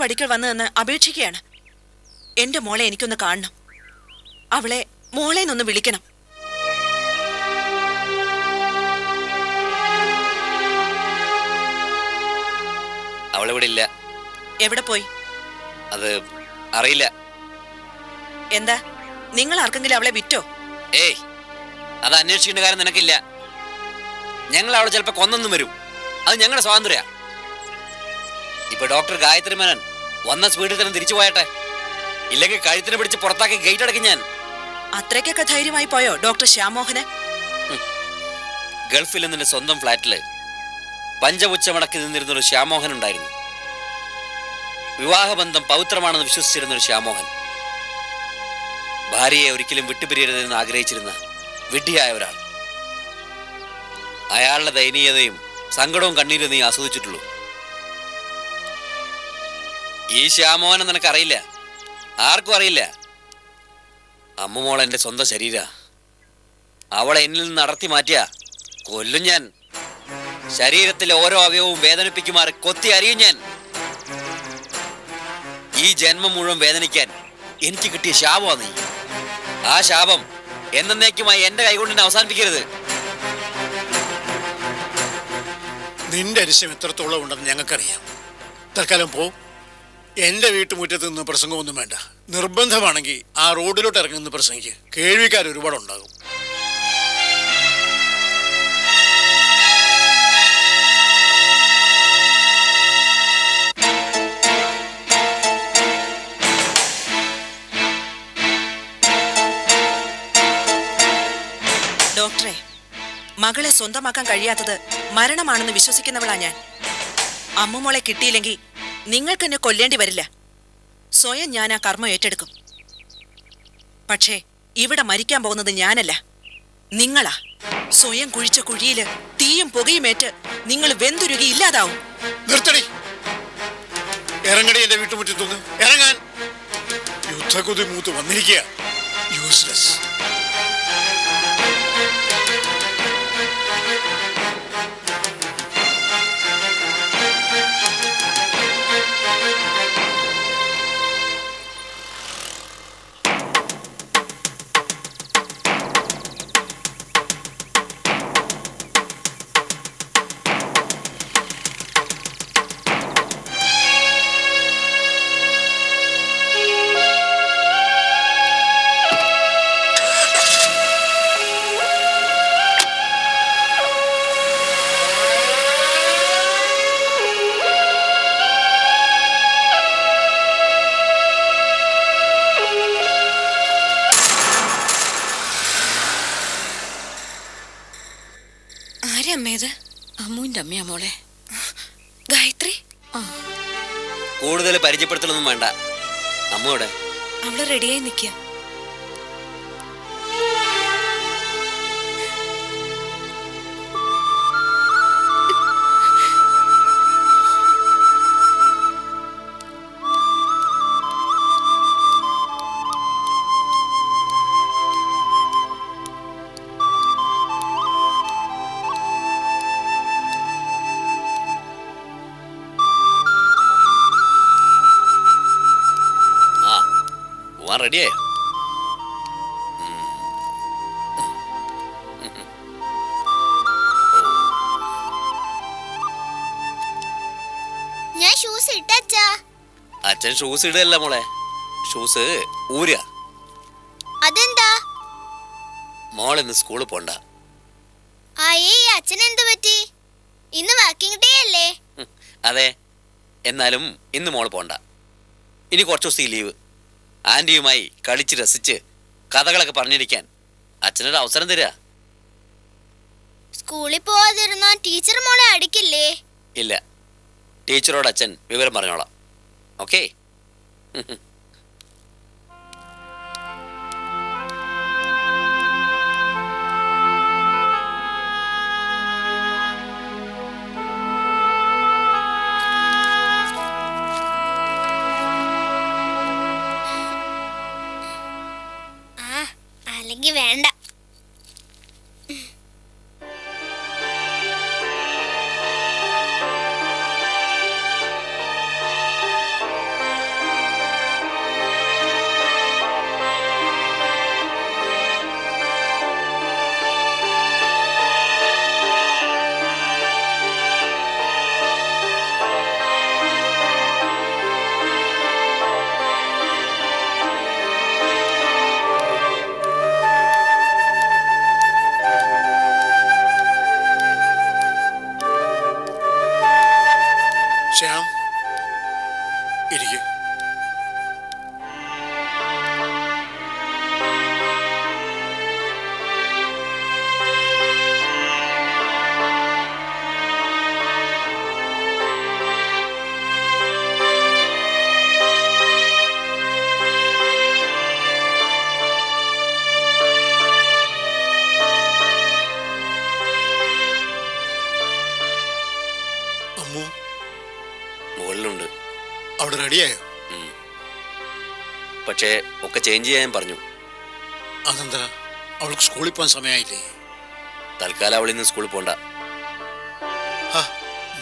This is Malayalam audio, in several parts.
പടിക്കൽ വന്നു നിന്ന് അപേക്ഷിക്കുകയാണ്. എന്റെ മോളെ എനിക്കൊന്ന് കാണണം. അവളെ മോളെ നിന്ന് വിളിക്കണം. അവളിവിടെ ഇല്ല. എവിടെ പോയി? അത് അറിയില്ല. എന്താ, നിങ്ങൾ ആർക്കെങ്കിലും അവളെ വിറ്റോ? ഏയ്, അത് അന്വേഷിക്കേണ്ട കാര്യം നിനക്കില്ല. ഞങ്ങൾ അവളെ ചിലപ്പോ കൊന്നൊന്നും വരും. അത് ഞങ്ങളുടെ സ്വാതന്ത്ര്യ. ഇപ്പൊ ഡോക്ടർ ഗായത്രി മേനൻ വന്ന സ്പീഡിൽ തന്നെ തിരിച്ചു പോയട്ടെ. ഇല്ലെങ്കിൽ കഴുത്തിനെ പിടിച്ച് പുറത്താക്കി ഗേറ്റ് അടയ്ക്കും ഞാൻ. അത്രയ്ക്കൊക്കെ ധൈര്യമായി പോയോ ഡോക്ടർ ശ്യാമോഹന്? ഗൾഫിൽ നിന്റെ സ്വന്തം ഫ്ലാറ്റില് പഞ്ചപുച്ഛമടക്കി നിന്നിരുന്നൊരു ശ്യാമോഹൻ ഉണ്ടായിരുന്നു. വിവാഹബന്ധം പവിത്രമാണെന്ന് വിശ്വസിച്ചിരുന്നൊരു ശ്യാമോഹൻ. ഭാര്യയെ ഒരിക്കലും വിട്ടുപിരിയരുതെന്ന് ആഗ്രഹിച്ചിരുന്ന വിഡ്ഢിയായ ഒരാൾ. അയാളുടെ ദയനീയതയും സങ്കടവും കണ്ണീരും നീ ആസ്വദിച്ചിട്ടുള്ളൂ. ഈ ശ്യാമോഹനെ നിനക്കറിയില്ല, ആർക്കും അറിയില്ല. അമ്മുമോൾ എൻ്റെ സ്വന്തം ശരീര. അവളെ എന്നിൽ നിന്ന് അടർത്തി മാറ്റിയ കൊല്ലും ഞാൻ. ശരീരത്തിലെ ഓരോ അവയവവും വേദനിപ്പിക്കുമാറ് കൊത്തി അറിയും ഞാൻ. ഈ ജന്മം മുഴുവൻ വേദനിക്കാൻ എനിക്ക് കിട്ടിയ ശാപമാണ് നീ. ആ ശാപം എന്നേക്കുമായി എന്റെ കൈകൊണ്ട് അവസാനിപ്പിക്കരുത്. നിന്റെ അരിശം എത്രത്തോളം ഉണ്ടെന്ന് ഞങ്ങൾക്കറിയാം. തൽക്കാലം പോ. എന്റെ വീട്ടുമുറ്റത്ത് നിന്ന് പ്രസംഗമൊന്നും വേണ്ട. നിർബന്ധമാണെങ്കിൽ ആ റോഡിലോട്ട് ഇറങ്ങുന്ന പ്രസംഗിക്ക് കേൾവിക്കാർ ഒരുപാടുണ്ടാകും. ഡോക്ടറെ, മകളെ സ്വന്തമാക്കാൻ കഴിയാത്തത് മരണമാണെന്ന് വിശ്വസിക്കുന്നവളാ ഞാൻ. അമ്മുമോളെ കിട്ടിയില്ലെങ്കിൽ നിങ്ങൾക്ക് എന്നെ കൊല്ലേണ്ടി വരില്ല. സ്വയം ഞാൻ ആ കർമ്മം ഏറ്റെടുക്കും. പക്ഷേ ഇവിടെ മരിക്കാൻ പോകുന്നത് ഞാനല്ല, നിങ്ങളാ. സ്വയം കുഴിച്ച കുഴിയില് തീയും പുകയുമേറ്റ് നിങ്ങൾ വെന്തുരുകി ഇല്ലാതാവും. നിർത്തടി, ഇറങ്ങടി എന്റെ വീട്ടുമുറ്റത്തുനിന്ന്. ഇറങ്ങാൻ യുദ്ധക്കുതി മൂത്ത് വന്നിരിക്കുക. യൂസ്ലെസ്. അമ്മുവിന്റെ അമ്മയാ മോളെ. ഗായത്രി. കൂടുതൽ പരിചയപ്പെടുത്തലൊന്നും വേണ്ട. അമ്മയോടെ അവള് റെഡിയായി നിൽക്കുക. റെഡിയായോ? ഞാൻ ഷൂസ് ഇട്ടച്ചാ. അച്ഛൻ ഷൂസ് ഇടല്ല മോളെ, ഷൂസ് ഊരാ. അതെന്താ? മോൾ ഇന്ന് സ്കൂളിൽ പോണ്ട. അച്ഛൻ എന്ത് പറ്റി? ഇന്ന് വർക്കിംഗ് ഡേ അല്ലേ? അതെ, എന്നാലും ഇന്ന് മോൾ പോണ്ട. ഇനി കുറച്ചു ദിവസം ലീവ്. ആന്റിയുമായി കളിച്ച് രസിച്ച് കഥകളൊക്കെ പറഞ്ഞിരിക്കാൻ അച്ഛനൊരു അവസരം തരാ. സ്കൂളിൽ പോവാതിരുന്നാ ടീച്ചർ മോളെ അടിക്കില്ലേ? ഇല്ല, ടീച്ചറോട് അച്ഛൻ വിവരം പറഞ്ഞോളാം. ഓക്കേ? അല്ലെങ്കിൽ വേണ്ട. അമ്മു മുകളിലുണ്ട്. അവിടെ റെഡിയായോ? പക്ഷേ ഒക്കെ ചേഞ്ച് ചെയ്യാൻ പറഞ്ഞു. അതെന്താ? അവൾക്ക് സ്കൂളിൽ പോകാൻ സമയമായില്ലേ? തൽക്കാലം അവൾ ഇന്ന് സ്കൂളിൽ പോണ്ട.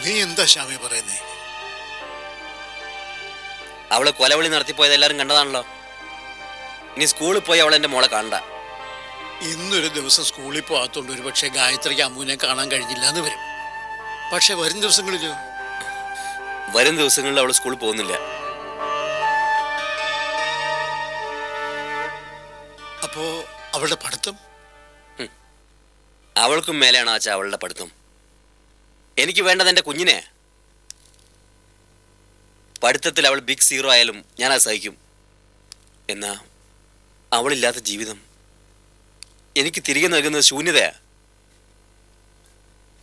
നീ എന്താ ശ്യാമി പറയുന്നേ? അവള് കൊലവിളി നടത്തിപ്പോയത് എല്ലാവരും കണ്ടതാണല്ലോ. ഇനി സ്കൂളിൽ പോയി അവൾ എൻ്റെ മോളെ കാണണ്ട. ഇന്നൊരു ദിവസം സ്കൂളിൽ പോകാത്തോണ്ട് ഒരു പക്ഷേ ഗായത്രിക്ക് അമ്മുവിനെ കാണാൻ കഴിഞ്ഞില്ല എന്ന് വരും. പക്ഷെ വരും ദിവസങ്ങളിലോ? വരും ദിവസങ്ങളിൽ അവൾ സ്കൂളിൽ പോകുന്നില്ല. അപ്പോ അവളുടെ പഠിത്തം? അവൾക്കും മേലെയാണ് ആച്ചാ അവളുടെ പഠിത്തം. എനിക്ക് വേണ്ടത് എൻ്റെ കുഞ്ഞിനെ. പഠിത്തത്തിൽ അവൾ ബിഗ് സീറോ ആയാലും ഞാനത് സഹിക്കും. എന്നാ അവളില്ലാത്ത ജീവിതം എനിക്ക് തിരികെ നൽകുന്നത് ശൂന്യതയാ.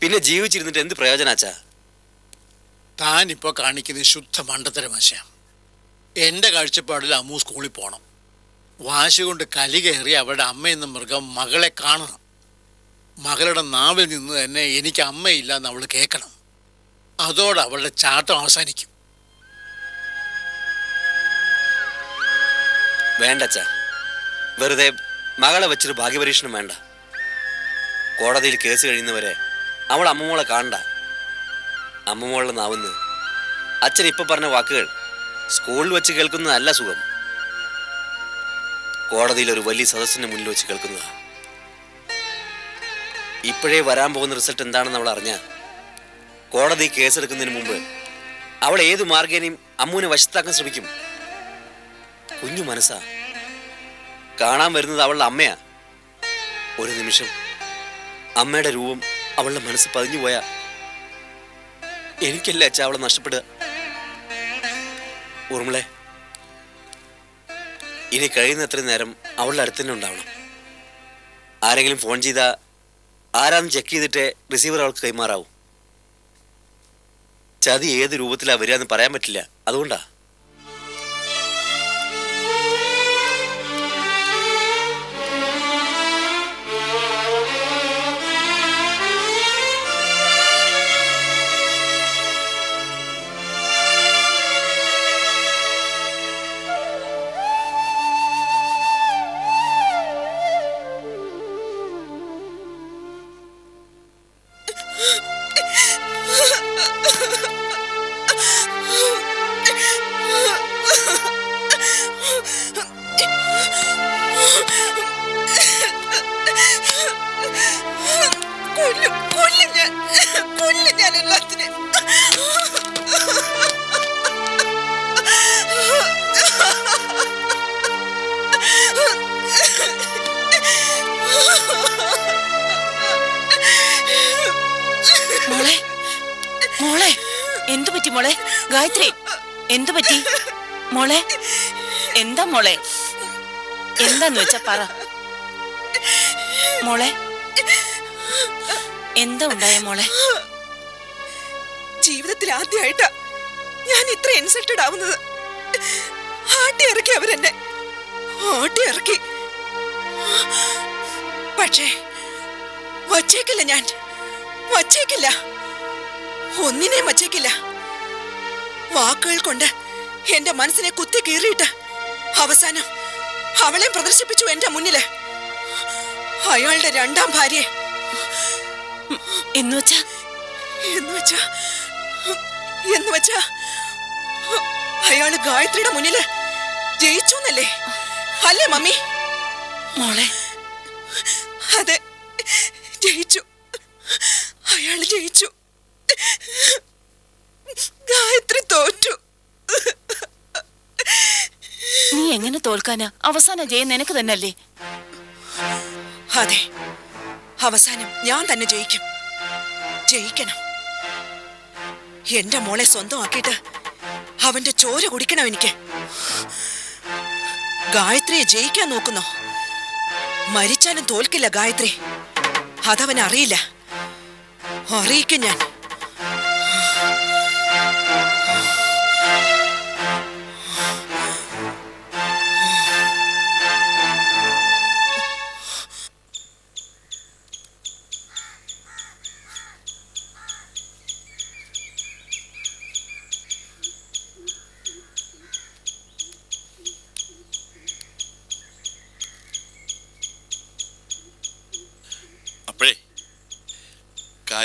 പിന്നെ ജീവിച്ചിരുന്നിട്ട് എന്ത് പ്രയോജനാച്ചാ? താനിപ്പോൾ കാണിക്കുന്നത് ശുദ്ധ മണ്ടത്തരമാശ. എൻ്റെ കാഴ്ചപ്പാടിൽ അമ്മു സ്കൂളിൽ പോകണം. വാശി കൊണ്ട് കലി കയറി അവളുടെ അമ്മയെന്ന മൃഗം മകളെ കാണണം. മകളുടെ നാവിൽ നിന്ന് തന്നെ എനിക്ക് അമ്മയില്ല എന്ന് അവൾ കേൾക്കണം. അതോടെ അവളുടെ ചാട്ടം അവസാനിക്കും. വേണ്ടച്ചാ, വെറുതെ മകളെ വെച്ചൊരു ഭാഗ്യപരീക്ഷണം വേണ്ട. കോടതിയിൽ കേസ് കഴിയുന്നവരെ അവൾ അമ്മമോളെ കാണണ്ട. അമ്മമോളുടെ നാവുന്ന് അച്ഛൻ ഇപ്പൊ പറഞ്ഞ വാക്കുകൾ സ്കൂളിൽ വെച്ച് കേൾക്കുന്നതല്ല സുഖം, കോടതിയിൽ ഒരു വലിയ സദസ്സിന് മുന്നിൽ വെച്ച് കേൾക്കുന്നതാ. ഇപ്പോഴേ വരാൻ പോകുന്ന റിസൾട്ട് എന്താണെന്ന് അവൾ അറിഞ്ഞ കോടതി കേസെടുക്കുന്നതിന് മുമ്പ് അവൾ ഏത് മാർഗേനയും അമ്മുവിനെ വശത്താക്കാൻ ശ്രമിക്കും. കുഞ്ഞു മനസ്സാ. കാണാൻ വരുന്നത് അവളുടെ അമ്മയാ. ഒരു നിമിഷം അമ്മയുടെ രൂപം അവളുടെ മനസ്സ് പതിഞ്ഞു പോയാ എനിക്കല്ല അച്ഛാ അവളെ നഷ്ടപ്പെടുക. ഊർമിളെ, ഇനി കഴിയുന്നത്ര നേരം അവളുടെ അടുത്ത് തന്നെ ഉണ്ടാവണം. ആരെങ്കിലും ഫോൺ ചെയ്താൽ ആരാന്ന് ചെക്ക് ചെയ്തിട്ടേ റിസീവർ അവൾക്ക് കൈമാറാവും. ചതി ഏത് രൂപത്തിലാ വരിക എന്ന് പറയാൻ പറ്റില്ല. അതുകൊണ്ടാ. മോളെ, എന്തു പറ്റി മോളെ? ഗായത്രി, എന്തു പറ്റി മോളെ? എന്താ മോളെ? എന്താന്ന് വെച്ചാ പറ മോളെ. എന്താ ഉണ്ടായ മോളെ? ജീവിതത്തിൽ ആദ്യമായിട്ടാ ഞാൻ ഇത്ര ഇൻസൾട്ടഡ് ആവുന്നത്. ആട്ടി ഇറക്കി അവരെന്നെ, ആട്ടി ഇറക്കി. പക്ഷേ വച്ചേക്കില്ല, ഞാൻ വച്ചേക്കില്ല, ഒന്നിനെയും വച്ചേക്കില്ല. വാക്കുകൾ കൊണ്ട് എന്റെ മനസ്സിനെ കുത്തി കീറിയിട്ട് അവസാനം അവളെ പ്രദർശിപ്പിച്ചു എന്റെ മുന്നില്. അയാളുടെ രണ്ടാം ഭാര്യയെ. എന്നുവച്ചാ അയാള് ഗായത്രിയുടെ മുന്നില് ജയിച്ചു എന്നല്ലേ? അല്ലേ മമ്മി? മോളെ, അതെ, ജയിച്ചു. അയാള് ജയിച്ചു. ഗായത്രി തോറ്റു. നീ എങ്ങനെ തോൽക്കാനാ? അവസാന ജയം നിനക്ക് തന്നെയല്ലേ? അതെ, അവസാനം ഞാൻ തന്നെ ജയിക്കും. ജയിക്കണം. എന്റെ മോളെ സ്വന്തമാക്കിയിട്ട് അവന്റെ ചോര കുടിക്കണം എനിക്ക്. ഗായത്രിയെ ജയിക്കാൻ നോക്കുന്നോ? മരിച്ചാലും തോൽക്കില്ല ഗായത്രി. അതവൻ അറിയില്ല. അറിയിക്കും ഞാൻ.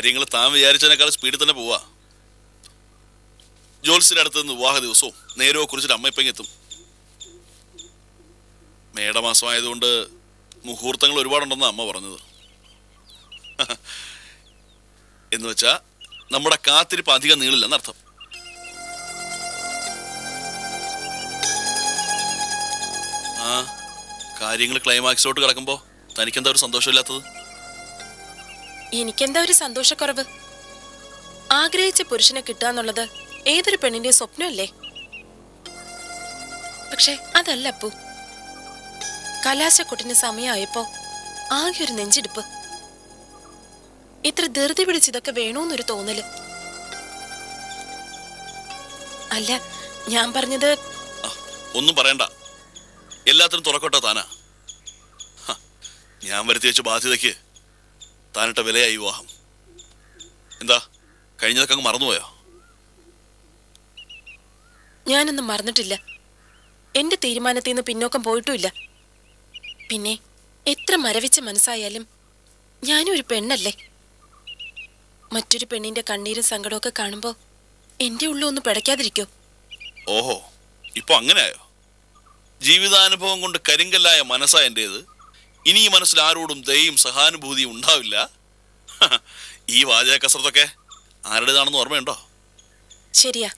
കാര്യങ്ങൾ താൻ വിചാരിച്ചതിനേക്കാൾ സ്പീഡിൽ തന്നെ പോവാ. ജോത്സ്യന്റെ അടുത്ത് നിന്ന് വിവാഹ ദിവസവും നേരോ കുറിച്ചിട്ട് അമ്മ ഇപ്പം എത്തും. മേടമാസമായതുകൊണ്ട് മുഹൂർത്തങ്ങൾ ഒരുപാടുണ്ടെന്നാണ് അമ്മ പറഞ്ഞത്. എന്ന് വെച്ചാ നമ്മുടെ കാത്തിരിപ്പ് അധികം നീളില്ലെന്നർത്ഥം. ആ കാര്യങ്ങൾ ക്ലൈമാക്സിലോട്ട് കിടക്കുമ്പോ തനിക്കെന്താ ഒരു സന്തോഷമില്ലാത്തത്? എനിക്കെന്താ ഒരു സന്തോഷക്കുറവ്? ആഗ്രഹിച്ച പുരുഷനെ കിട്ടുക എന്നുള്ളത് ഏതൊരു പെണ്ണിന്റെ സ്വപ്നമല്ലേ? പക്ഷെ അതല്ല അപ്പു. കലാശക്കൊട്ടിന് സമയമായപ്പോ ആകെ ഒരു നെഞ്ചിടിപ്പ്. ഇത്ര ധൃതി പിടിച്ചിതൊക്കെ വേണോന്നൊരു തോന്നല്. അല്ല, ഞാൻ പറഞ്ഞത് ഒന്നും പറയണ്ട, എല്ലാത്തിനും തുറക്കോട്ടെ താനാ. ഞാൻ വരുത്തി വെച്ച ബാധ്യതയ്ക്ക് താനിട്ട വിലയായി വിവാഹം. എന്താ കഴിഞ്ഞതൊക്കെ അങ്ങ് മറന്നുപോയോ? ഞാനൊന്നും മറന്നിട്ടില്ല. എന്റെ തീരുമാനത്തിൽ നിന്ന് പിന്നോക്കം പോയിട്ടുമില്ല. പിന്നെ എത്ര മരവിച്ച മനസ്സായാലും ഞാനും ഒരു പെണ്ണല്ലേ. മറ്റൊരു പെണ്ണിന്റെ കണ്ണീരും സങ്കടമൊക്കെ കാണുമ്പോ എന്റെ ഉള്ളിൽ ഒന്ന് പിടയ്ക്കാതിരിക്കോ? ഓഹോ, ഇപ്പൊ അങ്ങനെയായോ? ജീവിതാനുഭവം കൊണ്ട് കരിങ്കല്ലായ മനസ്സാ എന്റേത്. ഇനി ഈ മനസ്സിൽ ആരോടും ദയയും സഹാനുഭൂതിയും ഉണ്ടാവില്ല. ഈ വാചക കസരത്തൊക്കെ ആരുടേതാണെന്ന് ഓർമ്മയുണ്ടോ? ശരിയാ,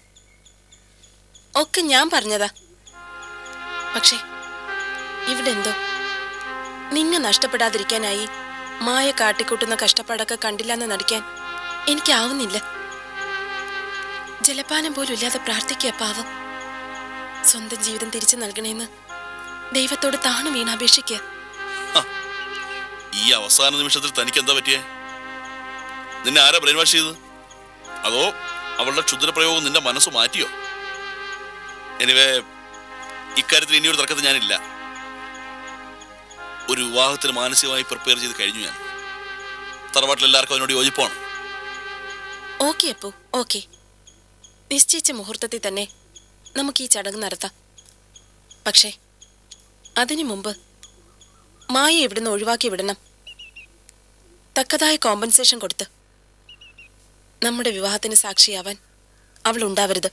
ഒക്കെ ഞാൻ പറഞ്ഞതാ. പക്ഷേ ഇവിടെ എന്തോ നിന്നെ നഷ്ടപ്പെടാതിരിക്കാനായി മായ കാട്ടിക്കൂട്ടുന്ന കഷ്ടപ്പാടൊക്കെ കണ്ടില്ലെന്ന് നടിക്കാൻ എനിക്കാവുന്നില്ല. ജലപാനം പോലും ഇല്ലാതെ പ്രാർത്ഥിക്കുക പാവം. സ്വന്തം ജീവിതം തിരിച്ചു നൽകണേന്ന് ദൈവത്തോട് താണു വീണാപേക്ഷിക്കുക. ഈ അവസാന നിമിഷത്തിൽ തനിക്ക് എന്താ പറ്റിയേ? നിന്നെ ആരാ ബ്രെയിൻ വാഷ് ചെയ്തത്? അതോ അവളുടെ ക്ഷുദ്രപ്രയോഗം നിന്റെ മനസ്സ് മാറ്റിയോ? എനിവേ, ഇക്കാര്യത്തിൽ ഇനിയൊരു തർക്കത്തിൽ ഞാനില്ല. ഒരു വിവാഹത്തിന് മാനസികമായി പ്രിപ്പയർ ചെയ്ത് കഴിഞ്ഞു ഞാൻ. തറവാട്ടിൽ എല്ലാവർക്കും അതിനോട് യോജിപ്പാണ്. ഓക്കെ അപ്പോ, ഓക്കെ. നിശ്ചയിച്ച മുഹൂർത്തത്തിൽ തന്നെ നമുക്ക് ഈ ചടങ്ങ് നടത്താം. പക്ഷേ അതിനു മുമ്പ് മായ ഇവിടുന്ന് ഒഴിവാക്കി വിടണം. തക്കതായ കോമ്പൻസേഷൻ കൊടുത്ത് നമ്മുടെ വിവാഹത്തിന് സാക്ഷിയാവാൻ അവൾ ഉണ്ടാവരുത്.